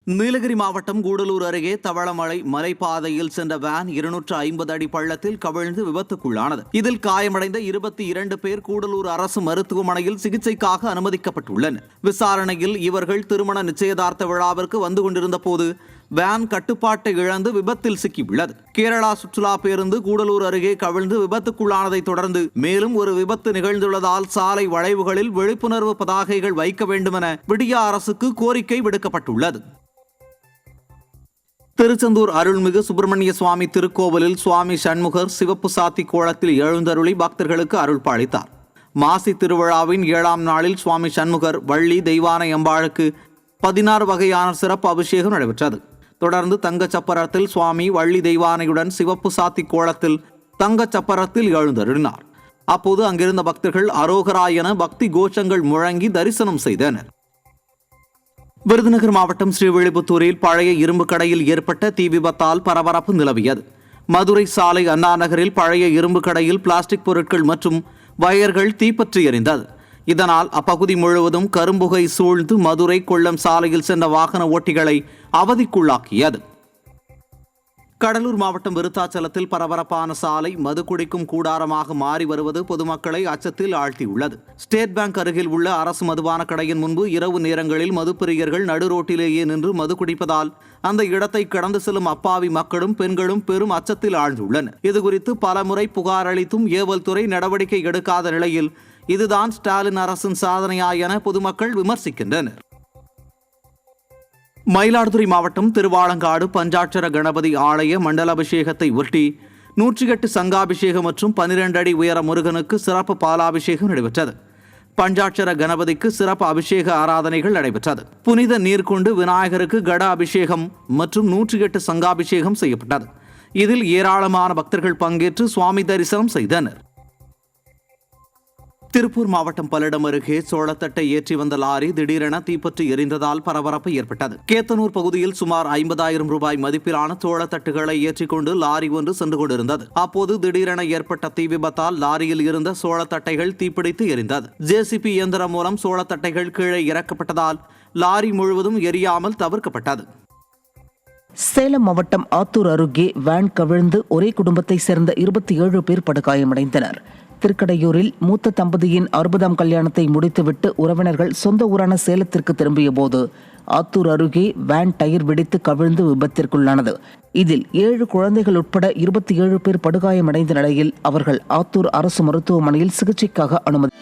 நீலகிரி மாவட்டம் கூடலூர் அருகே தவளமலை மலைப்பாதையில் சென்ற வேன் 250 அடி பள்ளத்தில் கவிழ்ந்து விபத்துக்குள்ளானது. இதில் காயமடைந்த 22 பேர் கூடலூர் அரசு மருத்துவமனையில் சிகிச்சைக்காக அனுமதிக்கப்பட்டுள்ளனர். விசாரணையில் இவர்கள் திருமண நிச்சயதார்த்த விழாவிற்கு வந்து கொண்டிருந்த போது வேன் கட்டுப்பாட்டை இழந்து விபத்தில் சிக்கியுள்ளது. கேரளா சுற்றுலா பேருந்து கூடலூர் அருகே கவிழ்ந்து விபத்துக்குள்ளானதை தொடர்ந்து மேலும் ஒரு விபத்து நிகழ்ந்துள்ளதால் சாலை வளைவுகளில் விழிப்புணர்வு பதாகைகள் வைக்க வேண்டுமென விடியா அரசுக்கு கோரிக்கை விடுக்கப்பட்டுள்ளது. திருச்செந்தூர் அருள்மிகு சுப்பிரமணிய சுவாமி திருக்கோவிலில் சுவாமி சண்முகர் சிவப்பு சாத்தி கோலத்தில் எழுந்தருளி பக்தர்களுக்கு அருள் பாலித்தார். மாசி திருவிழாவின் 7ஆம் நாளில் சுவாமி சண்முகர் வள்ளி தெய்வானை அம்பாளுக்கு 16 வகையான சிறப்பு அபிஷேகம் நடைபெற்றது. தொடர்ந்து தங்கச்சப்பரத்தில் சுவாமி வள்ளி தெய்வானையுடன் சிவப்பு சாத்தி கோலத்தில் தங்கச்சப்பரத்தில் எழுந்தருளினார். அப்போது அங்கிருந்த பக்தர்கள் அரோகரா என பக்தி கோஷங்கள் முழங்கி தரிசனம் செய்தனர். விருதுநகர் மாவட்டம் ஸ்ரீவில்லிபுத்தூரில் பழைய இரும்பு கடையில் ஏற்பட்ட தீ விபத்தால் பரபரப்பு நிலவியது. மதுரை சாலை அண்ணா நகரில் பழைய இரும்பு கடையில் பிளாஸ்டிக் பொருட்கள் மற்றும் வயர்கள் தீப்பற்றி எரிந்தது. இதனால் அப்பகுதி முழுவதும் கரும்புகை சூழ்ந்து மதுரை கொல்லம் சாலையில் சென்ற வாகன ஓட்டிகளை அவதிக்குள்ளாக்கியது. கடலூர் மாவட்டம் விருத்தாச்சலத்தில் பரபரப்பான சாலை மது குடிக்கும் கூடாரமாக மாறி வருவது பொதுமக்களை அச்சத்தில் ஆழ்த்தியுள்ளது. ஸ்டேட் பேங்க் அருகில் உள்ள அரசு மதுபான கடையின் முன்பு இரவு நேரங்களில் மதுப்பிரியர்கள் நடுரோட்டிலேயே நின்று மது குடிப்பதால் அந்த இடத்தை கடந்து செல்லும் அப்பாவி மக்களும் பெண்களும் பெரும் அச்சத்தில் ஆழ்ந்துள்ளனர். இதுகுறித்து பலமுறை புகார் அளித்தும் ஏவல் துறை நடவடிக்கை எடுக்காத நிலையில் இதுதான் ஸ்டாலின் அரசின் சாதனையா என பொதுமக்கள் விமர்சிக்கின்றனர். மயிலாடுதுறை மாவட்டம் திருவாலங்காடு பஞ்சாட்சர கணபதி ஆலய மண்டலாபிஷேகத்தை ஒட்டி 108 சங்காபிஷேகம் மற்றும் 12 அடி உயர முருகனுக்கு சிறப்பு பாலாபிஷேகம் நடைபெற்றது. பஞ்சாட்சர கணபதிக்கு சிறப்பு அபிஷேக ஆராதனைகள் நடைபெற்றது. புனித நீர் கொண்டு விநாயகருக்கு கட அபிஷேகம் மற்றும் 108 சங்காபிஷேகம் செய்யப்பட்டது. இதில் ஏராளமான பக்தர்கள் பங்கேற்று சுவாமி தரிசனம் செய்தனர். திருப்பூர் மாவட்டம் பல்லடம் அருகே சோளத்தட்டை ஏற்றி வந்த லாரி திடீரென தீப்பற்றி எரிந்ததால் பரபரப்பு ஏற்பட்டது. கேத்தனூர் பகுதியில் சுமார் 50,000 ரூபாய் மதிப்பிலான சோளத்தட்டுகளை ஏற்றிக்கொண்டு லாரி ஒன்று சென்று கொண்டிருந்தது. அப்போது திடீரென ஏற்பட்ட தீ விபத்தால் லாரியில் இருந்த சோளத்தட்டைகள் தீப்பிடித்து எரிந்தது. ஜேசிபி இயந்திரம் மூலம் சோளத்தட்டைகள் கீழே இறக்கப்பட்டதால் லாரி முழுவதும் எரியாமல் தவிர்க்கப்பட்டது. சேலம் மாவட்டம் ஆத்தூர் அருகே வேன் கவிழ்ந்து ஒரே குடும்பத்தை சேர்ந்த 27 பேர் படுகாயமடைந்தனர். திருக்கடையூரில் மூத்த தம்பதியின் 60ஆம் கல்யாணத்தை முடித்துவிட்டு உறவினர்கள் சொந்த ஊரான சேலத்திற்கு திரும்பிய போது ஆத்தூர் அருகே வேன் டயர் வெடித்து கவிழ்ந்து விபத்திற்குள்ளானது. இதில் 7 குழந்தைகள் உட்பட 27 பேர் படுகாயமடைந்த நிலையில் அவர்கள் ஆத்தூர் அரசு மருத்துவமனையில் சிகிச்சைக்காக அனுமதி